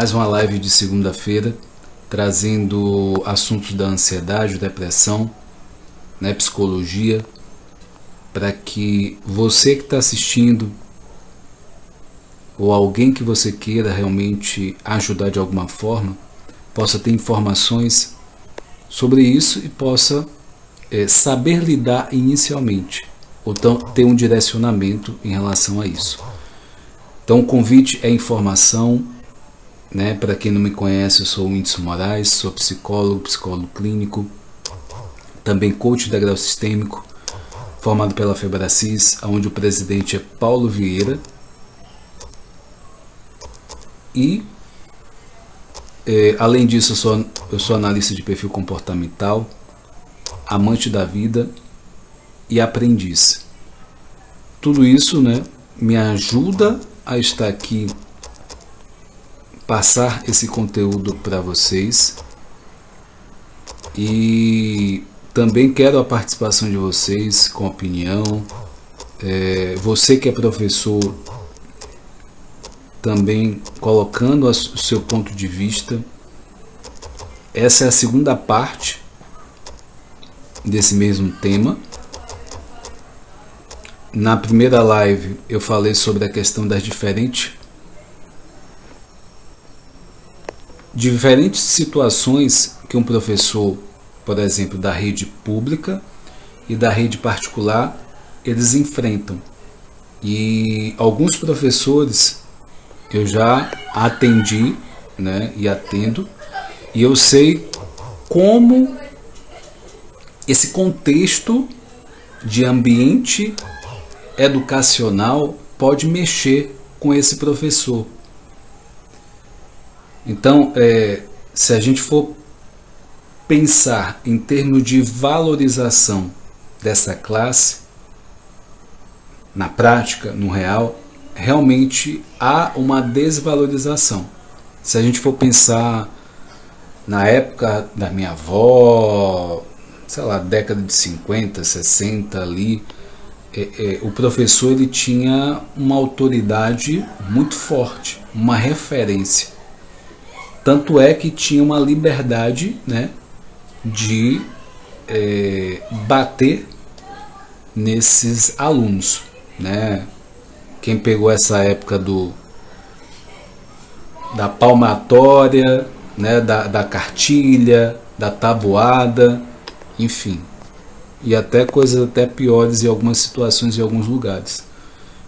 Mais uma live de segunda-feira, trazendo assuntos da ansiedade, depressão, né, psicologia, para que você que está assistindo, ou alguém que você queira realmente ajudar de alguma forma, possa ter informações sobre isso e possa saber lidar inicialmente, ou então ter um direcionamento em relação a isso. Então o convite é informação, né? Para quem não me conhece, eu sou o Whindersson Moraes, sou psicólogo clínico, também coach de grau sistêmico, formado pela Febracis, onde o presidente é Paulo Vieira. E além disso, eu sou analista de perfil comportamental, amante da vida e aprendiz. Tudo isso, né, me ajuda a estar aqui, passar esse conteúdo para vocês, e também quero a participação de vocês com opinião. Você que é professor, também colocando o seu ponto de vista. Essa é a segunda parte desse mesmo tema. Na primeira live eu falei sobre a questão das diferentes situações que um professor, por exemplo, da rede pública e da rede particular, eles enfrentam. E alguns professores eu já atendi, né, e atendo, e eu sei como esse contexto de ambiente educacional pode mexer com esse professor. Então, se a gente for pensar em termos de valorização dessa classe, na prática, no real, realmente há uma desvalorização. Se a gente for pensar na época da minha avó, sei lá, década de 50, 60 ali, o professor ele tinha uma autoridade muito forte, uma referência. Tanto é que tinha uma liberdade, né, de bater nesses alunos, né? Quem pegou essa época da palmatória, né, da cartilha, da tabuada, enfim, e até coisas até piores em algumas situações em alguns lugares.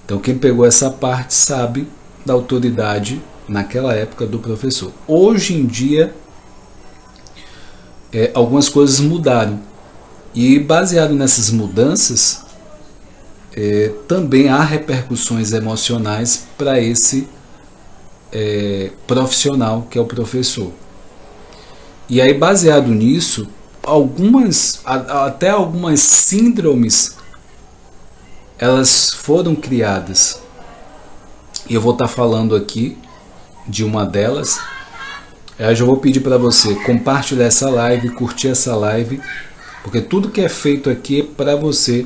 Então quem pegou essa parte sabe da autoridade naquela época do professor. Hoje em dia algumas coisas mudaram, e baseado nessas mudanças também há repercussões emocionais para esse profissional que é o professor. E aí, baseado nisso, até algumas síndromes elas foram criadas, e eu vou estar falando aqui de uma delas. Eu já vou pedir para você compartilhar essa live, curtir essa live, porque tudo que é feito aqui é para você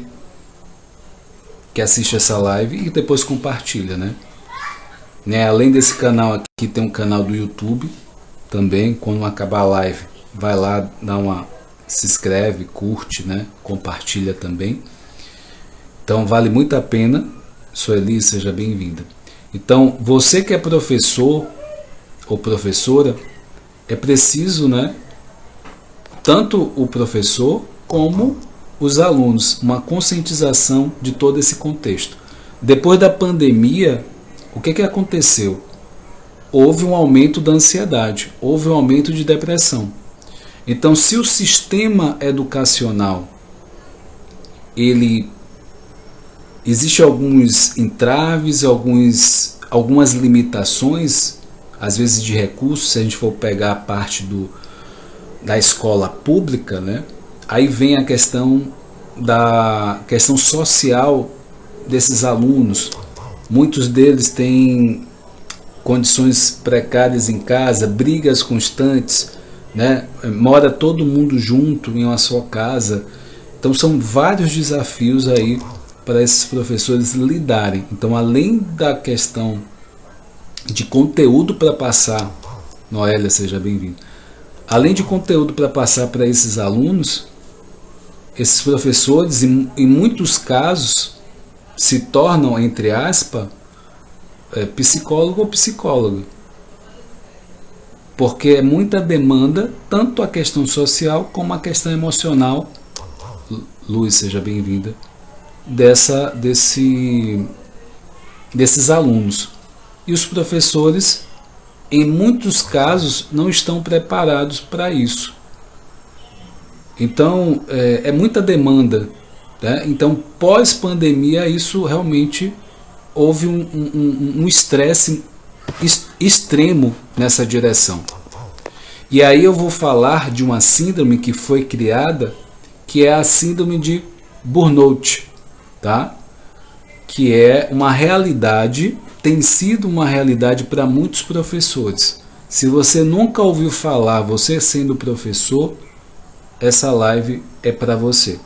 que assiste essa live e depois compartilha, né? Além desse canal aqui, tem um canal do YouTube também. Quando acabar a live, vai lá, se inscreve, curte, né? Compartilha também. Então vale muito a pena. Sueli, seja bem-vinda. Então, você que é professor ou professora, é preciso, né, tanto o professor como os alunos, uma conscientização de todo esse contexto. Depois da pandemia, o que aconteceu? Houve um aumento da ansiedade, houve um aumento de depressão. Então, se o sistema educacional, existe alguns entraves, algumas limitações, às vezes de recursos, se a gente for pegar a parte da escola pública, né? Aí vem a questão social desses alunos. Muitos deles têm condições precárias em casa, brigas constantes, né? Mora todo mundo junto em uma só casa. Então são vários desafios aí para esses professores lidarem. Então, além da questão de conteúdo para passar Noélia, seja bem-vindo. Além de conteúdo para passar para esses alunos, esses professores, em muitos casos, se tornam, entre aspas, psicólogo ou psicóloga. Porque é muita demanda, tanto a questão social como a questão emocional. Luiz, seja bem-vinda. Desses alunos. E os professores, em muitos casos, não estão preparados para isso. Então, é muita demanda. Né? Então, pós-pandemia, isso realmente houve um estresse extremo nessa direção. E aí eu vou falar de uma síndrome que foi criada, que é a síndrome de burnout, tá? Que é uma realidade, tem sido uma realidade para muitos professores. Se você nunca ouviu falar, você sendo professor, essa live é para você.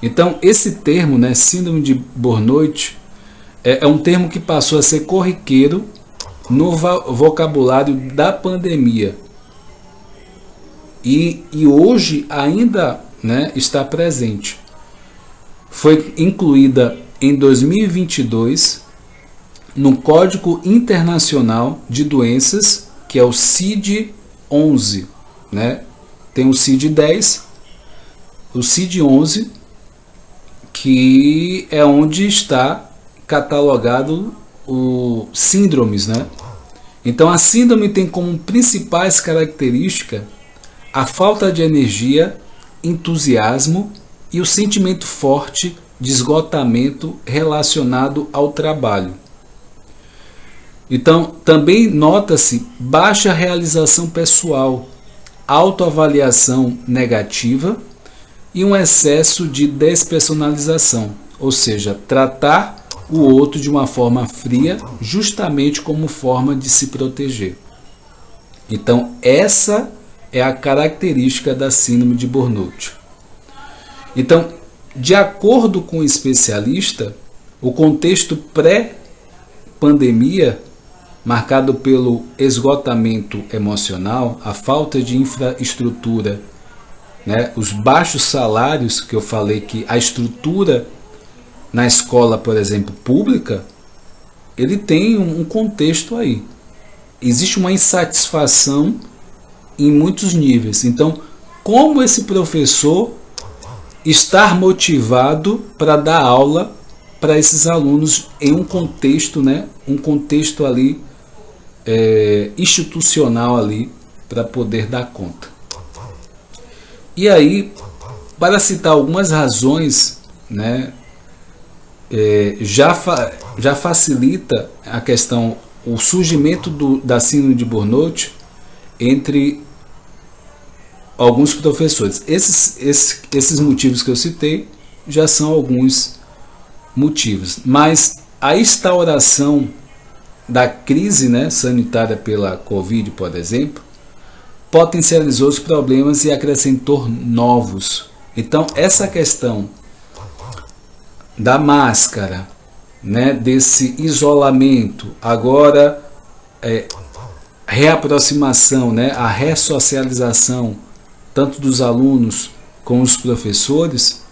Então, esse termo, né, síndrome de burnout, é um termo que passou a ser corriqueiro no vocabulário da pandemia. E hoje ainda, né, está presente. Foi incluída em 2022 no Código Internacional de Doenças, que é o CID-11, né? Tem o CID-10, o CID-11, que é onde está catalogado os síndromes, né? Então a síndrome tem como principais características a falta de energia, entusiasmo e o sentimento forte de esgotamento relacionado ao trabalho. Então, também nota-se baixa realização pessoal, autoavaliação negativa e um excesso de despersonalização, ou seja, tratar o outro de uma forma fria, justamente como forma de se proteger. Então, essa é a característica da síndrome de burnout. Então, de acordo com o especialista, o contexto pré-pandemia, marcado pelo esgotamento emocional, a falta de infraestrutura, né, os baixos salários, que eu falei que a estrutura na escola, por exemplo, pública, ele tem um contexto aí. Existe uma insatisfação em muitos níveis. Então, como esse professor estar motivado para dar aula para esses alunos em um contexto, né, um contexto ali institucional ali para poder dar conta. E aí, para citar algumas razões, né, já facilita a questão, o surgimento da síndrome de burnout entre alguns professores. Esses motivos que eu citei já são alguns motivos, mas a instauração da crise, né, sanitária pela Covid, por exemplo, potencializou os problemas e acrescentou novos. Então, essa questão da máscara, né, desse isolamento, agora reaproximação, né, a ressocialização, tanto dos alunos como os professores,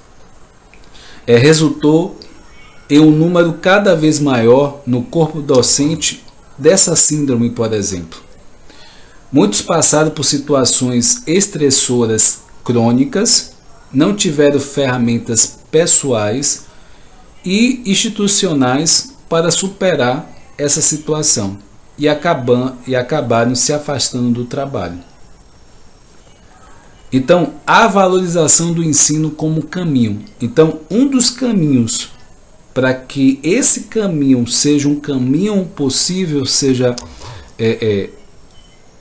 resultou em um número cada vez maior no corpo docente dessa síndrome, por exemplo. Muitos passaram por situações estressoras crônicas, não tiveram ferramentas pessoais e institucionais para superar essa situação e acabaram se afastando do trabalho. Então, a valorização do ensino como caminho. Então, um dos caminhos para que esse caminho seja um caminho possível,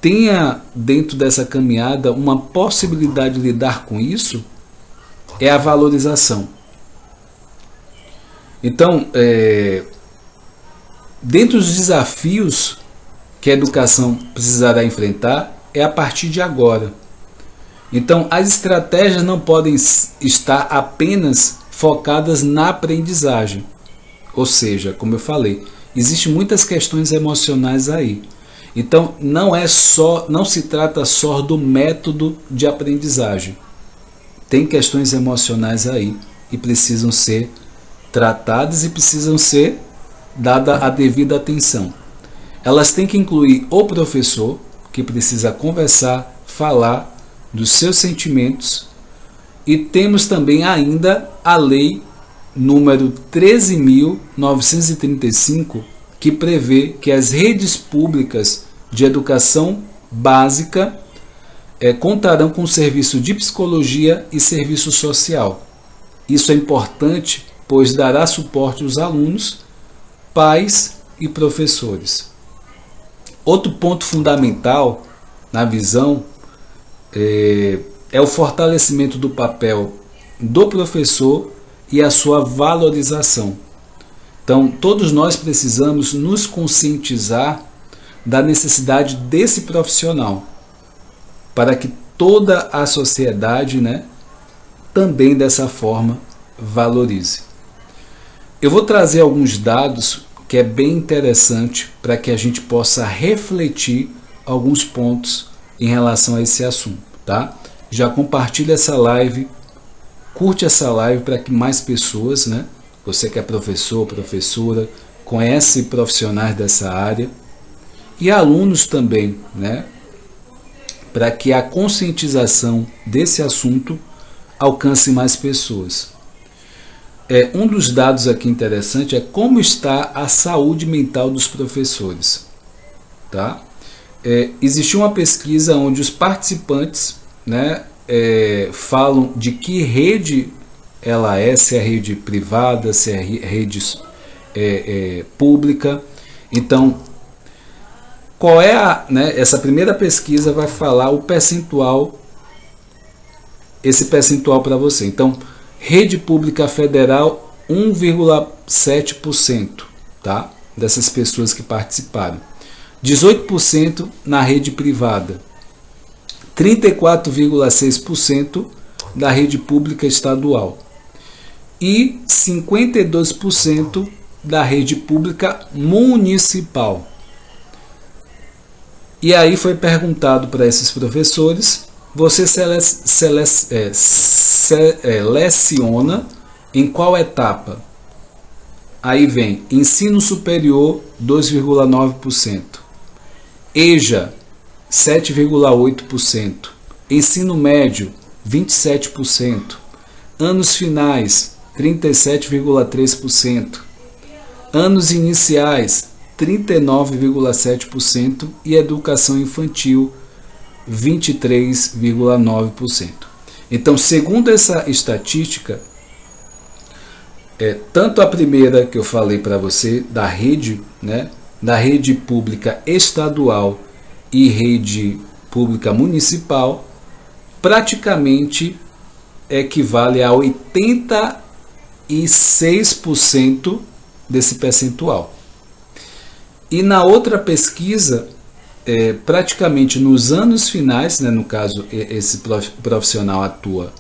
tenha dentro dessa caminhada uma possibilidade de lidar com isso, é a valorização. Então, dentre os desafios que a educação precisará enfrentar, é a partir de agora. Então, as estratégias não podem estar apenas focadas na aprendizagem. Ou seja, como eu falei, existem muitas questões emocionais aí. Então não se trata só do método de aprendizagem. Tem questões emocionais aí e precisam ser tratadas e precisam ser dada a devida atenção. Elas têm que incluir o professor, que precisa conversar, falar dos seus sentimentos, e temos também ainda a lei número 13.935, que prevê que as redes públicas de educação básica contarão com serviço de psicologia e serviço social. Isso é importante, pois dará suporte aos alunos, pais e professores. Outro ponto fundamental na visão é o fortalecimento do papel do professor e a sua valorização. Então, todos nós precisamos nos conscientizar da necessidade desse profissional, para que toda a sociedade, também dessa forma valorize. Eu vou trazer alguns dados que é bem interessante para que a gente possa refletir alguns pontos em relação a esse assunto, tá? Já compartilha essa live, curte essa live para que mais pessoas, você que é professor, professora, conhece profissionais dessa área e alunos também, para que a conscientização desse assunto alcance mais pessoas. Um dos dados aqui interessante é como está a saúde mental dos professores. Tá? Existiu uma pesquisa onde os participantes falam de que rede ela é, se é rede privada, se é rede pública. Então, qual é essa primeira pesquisa vai falar o percentual, esse percentual para você. Então, rede pública federal, 1,7%, tá? Dessas pessoas que participaram. 18% na rede privada. 34,6% da rede pública estadual. E 52% da rede pública municipal. E aí foi perguntado para esses professores: você seleciona em qual etapa? Aí vem ensino superior, 2,9%, EJA, 7,8%, ensino médio, 27%, anos finais, 37,3%, anos iniciais, 39,7% e educação infantil, 23,9%. Então, segundo essa estatística, tanto a primeira que eu falei para você, da rede pública estadual e rede pública municipal, praticamente equivale a 86% desse percentual. E na outra pesquisa, praticamente nos anos finais, no caso esse profissional atua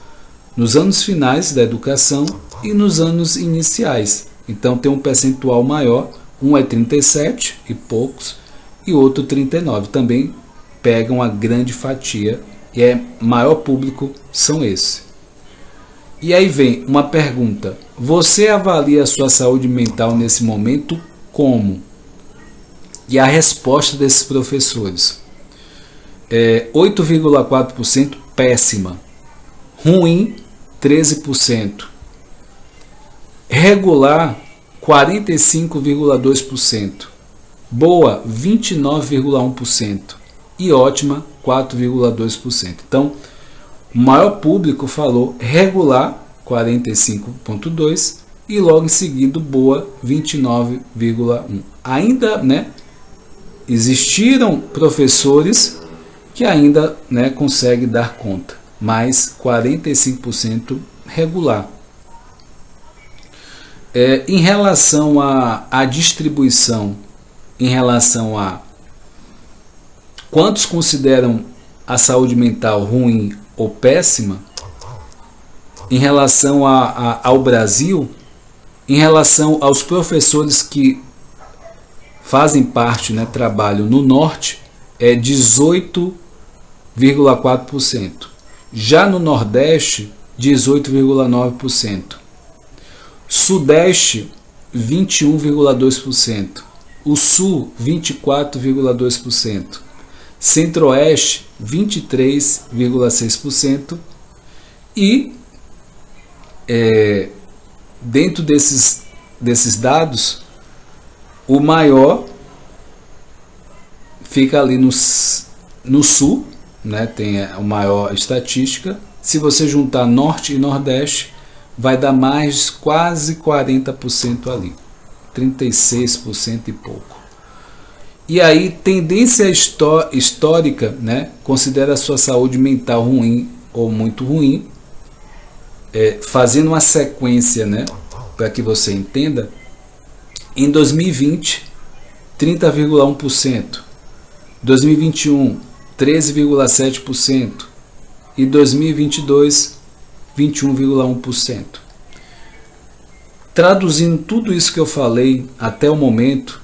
nos anos finais da educação e nos anos iniciais. Então tem um percentual maior, um é 37 e poucos e outro 39. Também pegam uma grande fatia e maior público são esses. E aí vem uma pergunta: você avalia a sua saúde mental nesse momento como? E a resposta desses professores: 8,4% péssima, ruim 13%, regular 45,2%, boa 29,1% e ótima 4,2%. Então, o maior público falou regular 45,2% e logo em seguida boa 29,1%. Ainda, existiram professores que ainda conseguem dar conta, mas 45% regular. Em relação à distribuição, em relação a quantos consideram a saúde mental ruim ou péssima, em relação ao Brasil, em relação aos professores que fazem parte, né, trabalham no norte, é 18,4%. Já no nordeste, 18,9%. Sudeste, 21,2%. O sul, 24,2%. Centro-oeste, 23,6%. E dentro desses dados, o maior fica ali no sul, né? Tem a maior estatística. Se você juntar norte e nordeste, vai dar mais quase 40% ali, 36% e pouco. E aí, tendência histórica, né? Considera a sua saúde mental ruim ou muito ruim. Fazendo uma sequência, né, para que você entenda, em 2020, 30,1%, 2021, 13,7% e 2022, 21,1%. Traduzindo tudo isso que eu falei até o momento,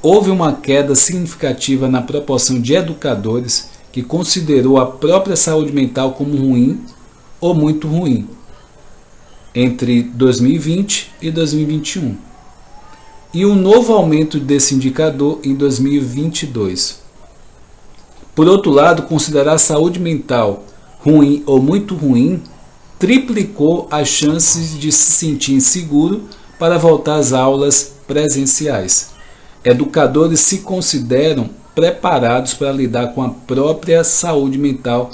houve uma queda significativa na proporção de educadores que considerou a própria saúde mental como ruim ou muito ruim entre 2020 e 2021, e um novo aumento desse indicador em 2022. Por outro lado, considerar a saúde mental ruim ou muito ruim triplicou as chances de se sentir inseguro para voltar às aulas presenciais. Educadores se consideram preparados para lidar com a própria saúde mental.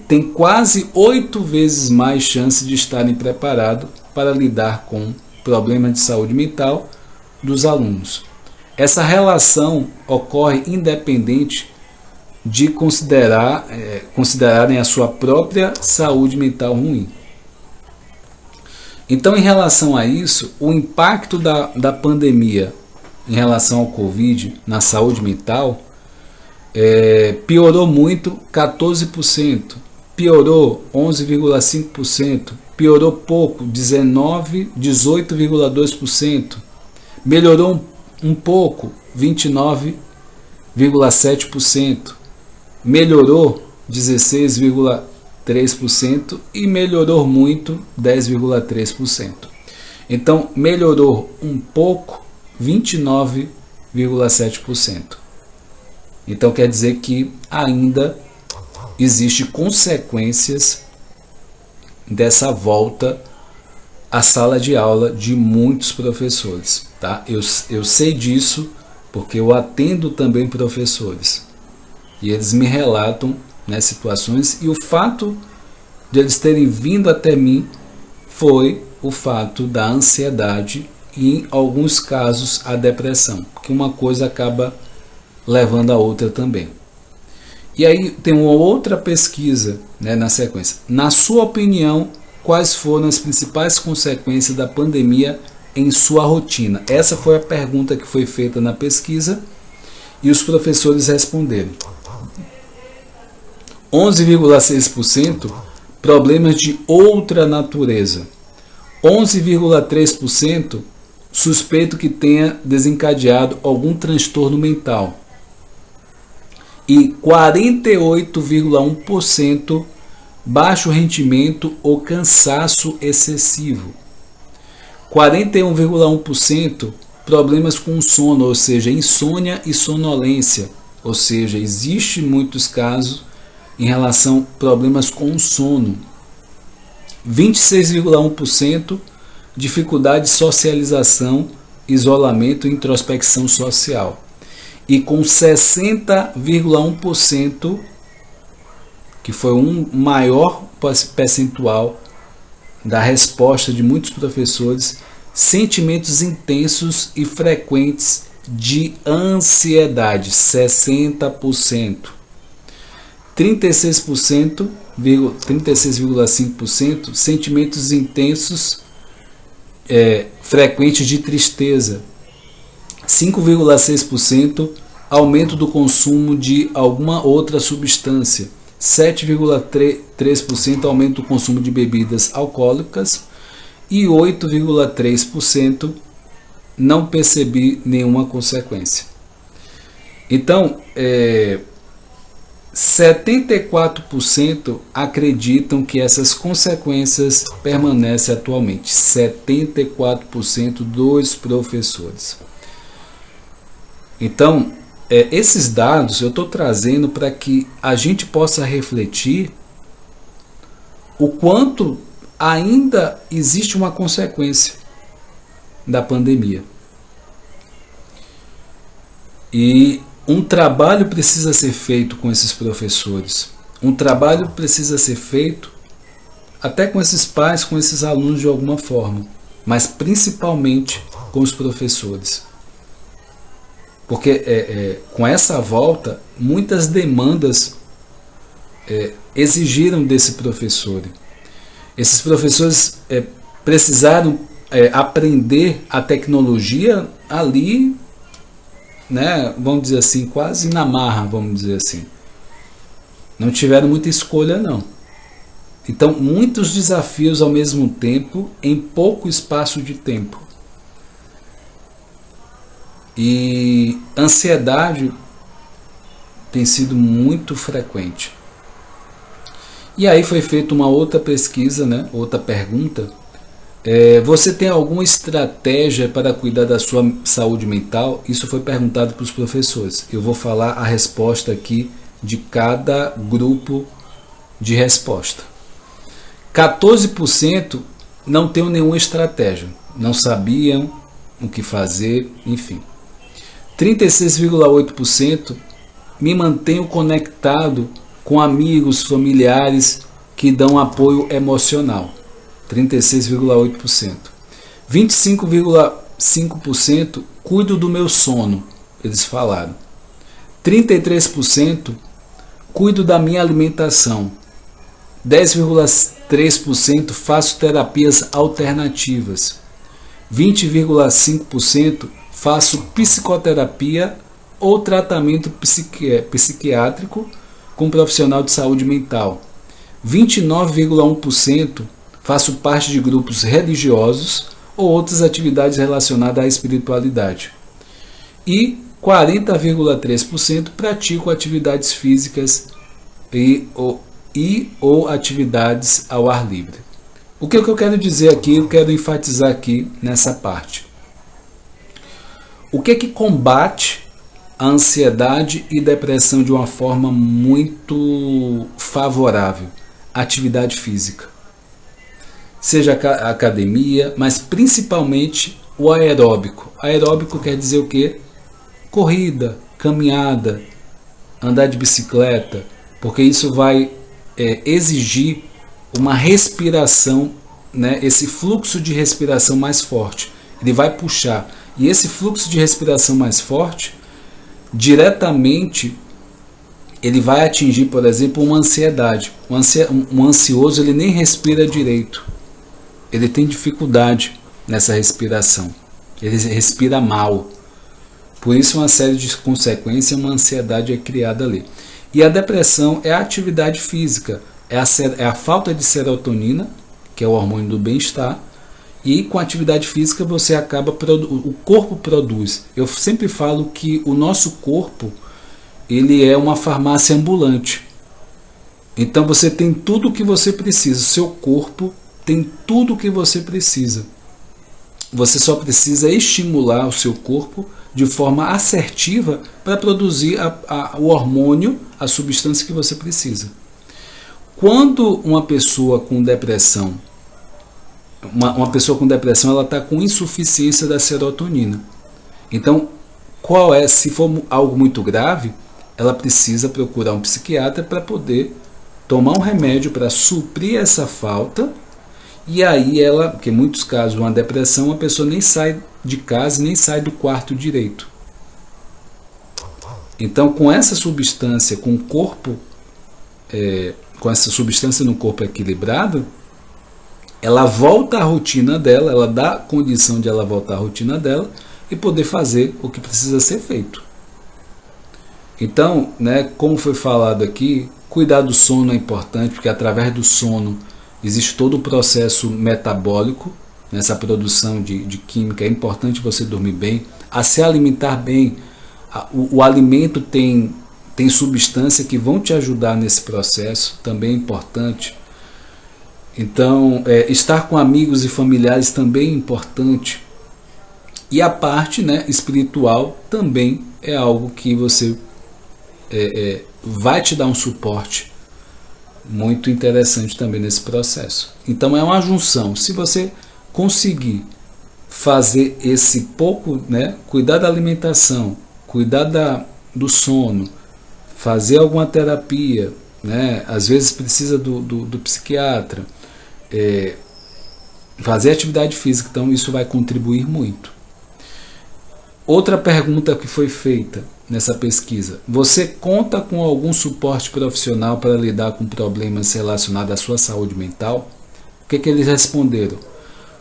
Tem quase 8 vezes mais chance de estarem preparados para lidar com problemas de saúde mental dos alunos. Essa relação ocorre independente de considerarem a sua própria saúde mental ruim. Então, em relação a isso, o impacto da pandemia em relação ao Covid na saúde mental piorou muito, 14%, piorou 11,5%, piorou pouco, 18,2%, melhorou um pouco, 29,7%, melhorou 16,3% e melhorou muito, 10,3%. Então, melhorou um pouco, 29,7%. Então quer dizer que ainda existe consequências dessa volta à sala de aula de muitos professores, tá? Eu sei disso porque eu atendo também professores e eles me relatam, né, situações, e o fato de eles terem vindo até mim foi o fato da ansiedade e, em alguns casos, a depressão, porque uma coisa acaba levando a outra também. E aí tem uma outra pesquisa, né, na sequência. Na sua opinião, quais foram as principais consequências da pandemia em sua rotina? Essa foi a pergunta que foi feita na pesquisa e os professores responderam. 11,6% problemas de outra natureza. 11,3% suspeito que tenha desencadeado algum transtorno mental. E 48,1% baixo rendimento ou cansaço excessivo. 41,1% problemas com sono, ou seja, insônia e sonolência. Ou seja, existe muitos casos em relação a problemas com sono. 26,1% dificuldade de socialização, isolamento e introspecção social. E com 60,1%, que foi um maior percentual da resposta de muitos professores, sentimentos intensos e frequentes de ansiedade, 60%. 36,5% sentimentos intensos frequentes de tristeza. 5,6% aumento do consumo de alguma outra substância. 7,3% aumento do consumo de bebidas alcoólicas e 8,3% não percebi nenhuma consequência. Então, 74% acreditam que essas consequências permanecem atualmente. 74% dos professores. Então, esses dados eu estou trazendo para que a gente possa refletir o quanto ainda existe uma consequência da pandemia. E um trabalho precisa ser feito com esses professores. Um trabalho precisa ser feito até com esses pais, com esses alunos de alguma forma, mas principalmente com os professores. Porque com essa volta, muitas demandas exigiram desse professor. Esses professores precisaram aprender a tecnologia ali, né, vamos dizer assim, quase na marra, vamos dizer assim. Não tiveram muita escolha, não. Então, muitos desafios ao mesmo tempo, em pouco espaço de tempo. E ansiedade tem sido muito frequente. E aí foi feita uma outra pesquisa, né, outra pergunta. Você tem alguma estratégia para cuidar da sua saúde mental? Isso foi perguntado para os professores. Eu vou falar a resposta aqui de cada grupo de resposta. 14% não tem nenhuma estratégia, não sabiam o que fazer, enfim. 36,8% me mantenho conectado com amigos, familiares que dão apoio emocional. 36,8%. 25,5% cuido do meu sono, eles falaram. 33% cuido da minha alimentação. 10,3% faço terapias alternativas. 20,5% faço psicoterapia ou tratamento psiquiátrico com um profissional de saúde mental. 29,1% faço parte de grupos religiosos ou outras atividades relacionadas à espiritualidade. E 40,3% pratico atividades físicas ou atividades ao ar livre. O que eu quero dizer aqui, eu quero enfatizar aqui nessa parte. O que combate a ansiedade e depressão de uma forma muito favorável? Atividade física. Seja a academia, mas principalmente o aeróbico. Aeróbico quer dizer o quê? Corrida, caminhada, andar de bicicleta, porque isso vai exigir uma respiração, né, esse fluxo de respiração mais forte. Ele vai puxar. E esse fluxo de respiração mais forte, diretamente, ele vai atingir, por exemplo, uma ansiedade. Um ansioso, ele nem respira direito. Ele tem dificuldade nessa respiração. Ele respira mal. Por isso, uma série de consequências, uma ansiedade é criada ali. E a depressão é a atividade física, é a falta de serotonina, que é o hormônio do bem-estar, e com a atividade física você acaba, o corpo produz. Eu sempre falo que o nosso corpo, ele é uma farmácia ambulante. Então você tem tudo o que você precisa, o seu corpo tem tudo o que você precisa. Você só precisa estimular o seu corpo de forma assertiva para produzir o hormônio, a substância que você precisa. Quando uma pessoa com depressão, ela está com insuficiência da serotonina. Então, se for algo muito grave, ela precisa procurar um psiquiatra para poder tomar um remédio para suprir essa falta. E aí porque em muitos casos, uma depressão, a pessoa nem sai de casa, nem sai do quarto direito. Então, com essa substância, com essa substância no corpo equilibrado, ela volta à rotina dela, ela dá condição de ela voltar à rotina dela e poder fazer o que precisa ser feito. Então, né, como foi falado aqui, cuidar do sono é importante, porque através do sono existe todo o processo metabólico, nessa produção de química, é importante você dormir bem, a se alimentar bem. O alimento tem substância que vão te ajudar nesse processo, também é importante. Então, estar com amigos e familiares também é importante. E a parte, né, espiritual também é algo que você vai te dar um suporte muito interessante também nesse processo. Então é uma junção. Se você conseguir fazer esse pouco, né, cuidar da alimentação, cuidar do sono, fazer alguma terapia, né, às vezes precisa do psiquiatra, fazer atividade física, então isso vai contribuir muito. Outra pergunta que foi feita nessa pesquisa: você conta com algum suporte profissional para lidar com problemas relacionados à sua saúde mental? O que eles responderam?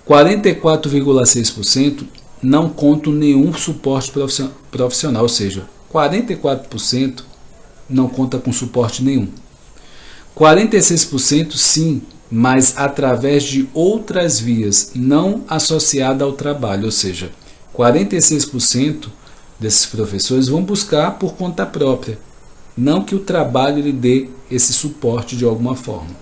44,6% não contam nenhum suporte profissional, ou seja, 44% não conta com suporte nenhum. 46% sim, mas através de outras vias, não associada ao trabalho, ou seja, 46% desses professores vão buscar por conta própria, não que o trabalho lhe dê esse suporte de alguma forma.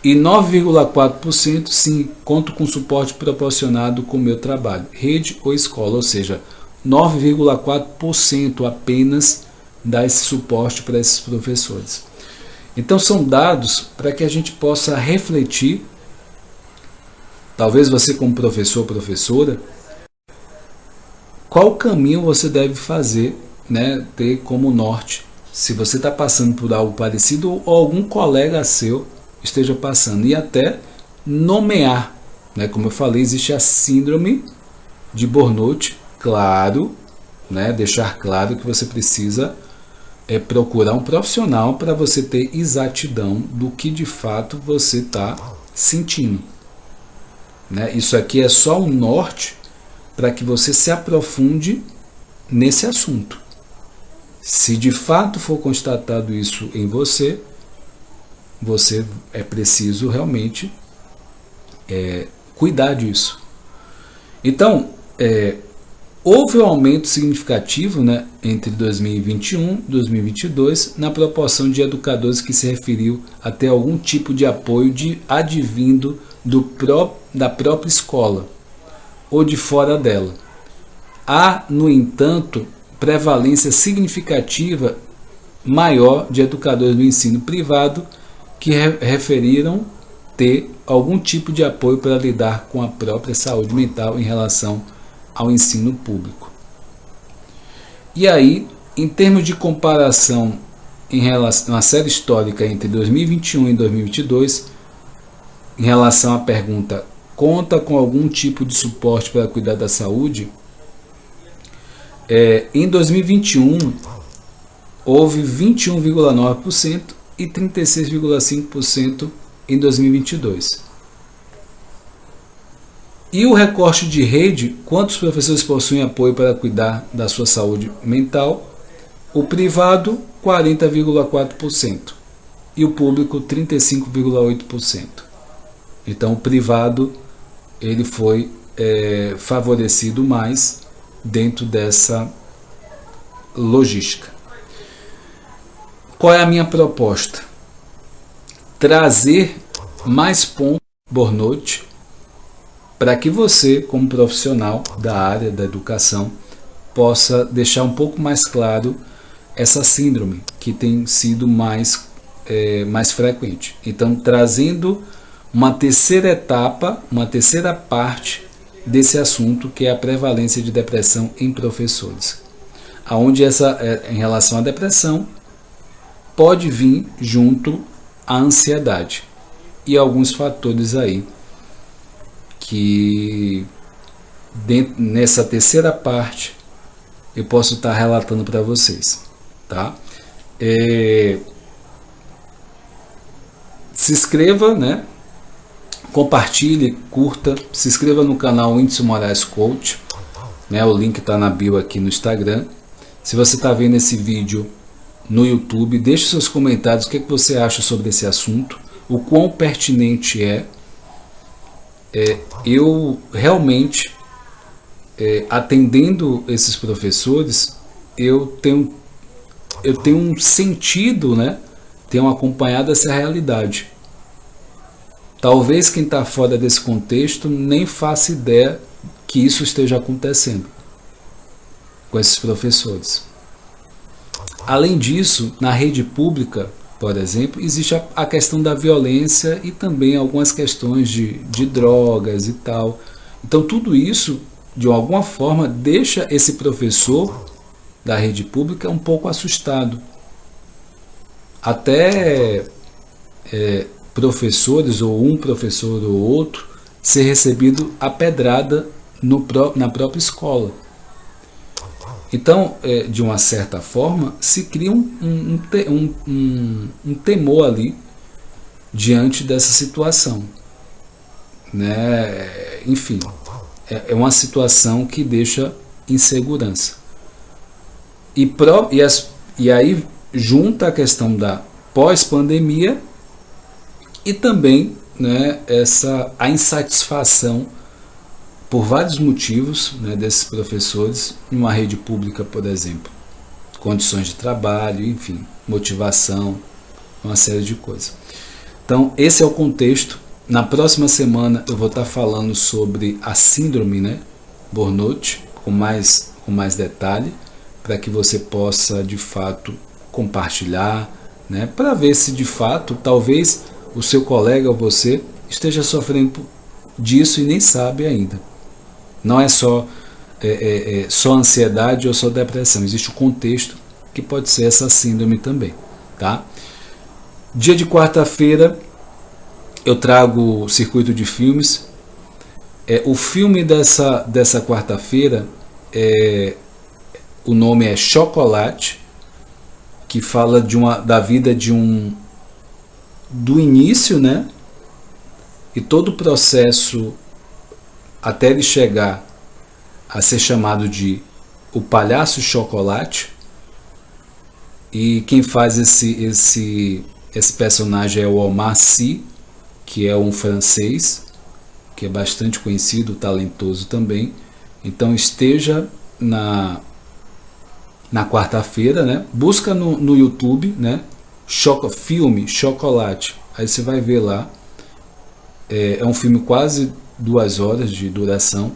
E 9,4% sim, conto com suporte proporcionado com o meu trabalho, rede ou escola, ou seja, 9,4% apenas dá esse suporte para esses professores. Então são dados para que a gente possa refletir, talvez você como professor ou professora, qual caminho você deve fazer, né, ter como norte, se você está passando por algo parecido ou algum colega seu esteja passando, e até nomear, né, como eu falei, existe a síndrome de burnout, claro, né, deixar claro que você precisa procurar um profissional para você ter exatidão do que de fato você está sentindo, né? Isso aqui é só um norte para que você se aprofunde nesse assunto. Se de fato for constatado isso em você, você é preciso realmente cuidar disso. Então, houve um aumento significativo, né, entre 2021 e 2022 na proporção de educadores que se referiu a ter algum tipo de apoio advindo da própria escola ou de fora dela. Há, no entanto, prevalência significativa maior de educadores do ensino privado que referiram ter algum tipo de apoio para lidar com a própria saúde mental em relação ao ensino público. E aí, em termos de comparação em relação à série histórica entre 2021 e 2022, em relação à pergunta: conta com algum tipo de suporte para cuidar da saúde? Em 2021 houve 21,9% e 36,5% em 2022. E o recorte de rede: quantos professores possuem apoio para cuidar da sua saúde mental? O privado, 40,4% e o público, 35,8%. Então o privado ele foi favorecido mais dentro dessa logística. Qual é a minha proposta? Trazer mais pontos burnout para que você, como profissional da área da educação, possa deixar um pouco mais claro essa síndrome que tem sido mais frequente. Então, trazendo uma terceira etapa, uma terceira parte desse assunto, que é a prevalência de depressão em professores, aonde em relação à depressão pode vir junto a ansiedade e alguns fatores aí que nessa terceira parte eu posso estar relatando para vocês, tá? Se inscreva, né? Compartilhe, curta, se inscreva no canal Whindeson Moraes Coach, né? O link está na bio aqui no Instagram. Se você está vendo esse vídeo no YouTube, deixe seus comentários, o que você acha sobre esse assunto, o quão pertinente é. eu realmente, atendendo esses professores, eu tenho um sentido, né? Tenho acompanhado essa realidade. Talvez quem está fora desse contexto nem faça ideia que isso esteja acontecendo com esses professores. Além disso, na rede pública, por exemplo, existe a questão da violência e também algumas questões de drogas e tal. Então tudo isso, de alguma forma, deixa esse professor da rede pública um pouco assustado. Até professores, ou um professor ou outro, ser recebido a pedrada na própria escola. Então, de uma certa forma, se cria um temor ali diante dessa situação, né? Enfim, é uma situação que deixa insegurança. E aí junta a questão da pós-pandemia e também, né, a insatisfação por vários motivos, né, desses professores em uma rede pública, por exemplo. Condições de trabalho, enfim, motivação, uma série de coisas. Então, esse é o contexto. Na próxima semana eu vou estar falando sobre a síndrome, né, burnout, com mais detalhe, para que você possa, de fato, compartilhar, né, para ver se, de fato, talvez o seu colega ou você esteja sofrendo disso e nem sabe ainda. Não é só ansiedade ou só depressão. Existe um contexto que pode ser essa síndrome também, tá? Dia de quarta-feira eu trago o circuito de filmes. O filme dessa quarta-feira, o nome é Chocolate, que fala da vida do início, né? E todo o processo até ele chegar a ser chamado de o Palhaço Chocolate. E quem faz esse personagem é o Omar Sy, que é um francês, que é bastante conhecido, talentoso também. Então esteja na quarta-feira, né? Busca no YouTube, né? Filme Chocolate. Aí você vai ver lá. É um filme quase 2 horas de duração.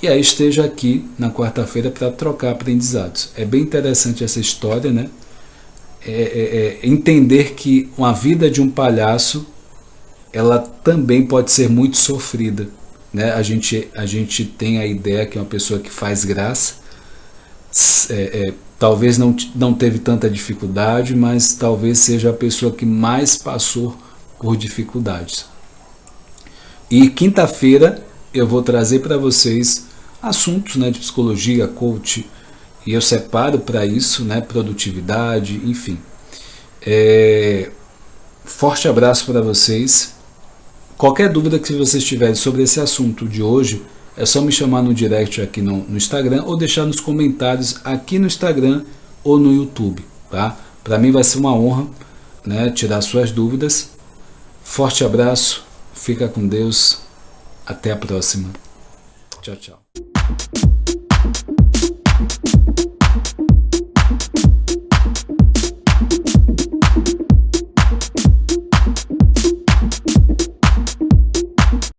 E aí esteja aqui na quarta-feira para trocar aprendizados. É bem interessante essa história, né? Entender que uma vida de um palhaço, ela também pode ser muito sofrida, né? A gente tem a ideia que é uma pessoa que faz graça, talvez não teve tanta dificuldade, mas talvez seja a pessoa que mais passou por dificuldades. E quinta-feira eu vou trazer para vocês assuntos, né, de psicologia, coach, e eu separo para isso, né, produtividade, enfim. Forte abraço para vocês. Qualquer dúvida que vocês tiverem sobre esse assunto de hoje, é só me chamar no direct aqui no Instagram ou deixar nos comentários aqui no Instagram ou no YouTube, tá? Para mim vai ser uma honra, né, tirar suas dúvidas. Forte abraço, fica com Deus, até a próxima. Tchau, tchau.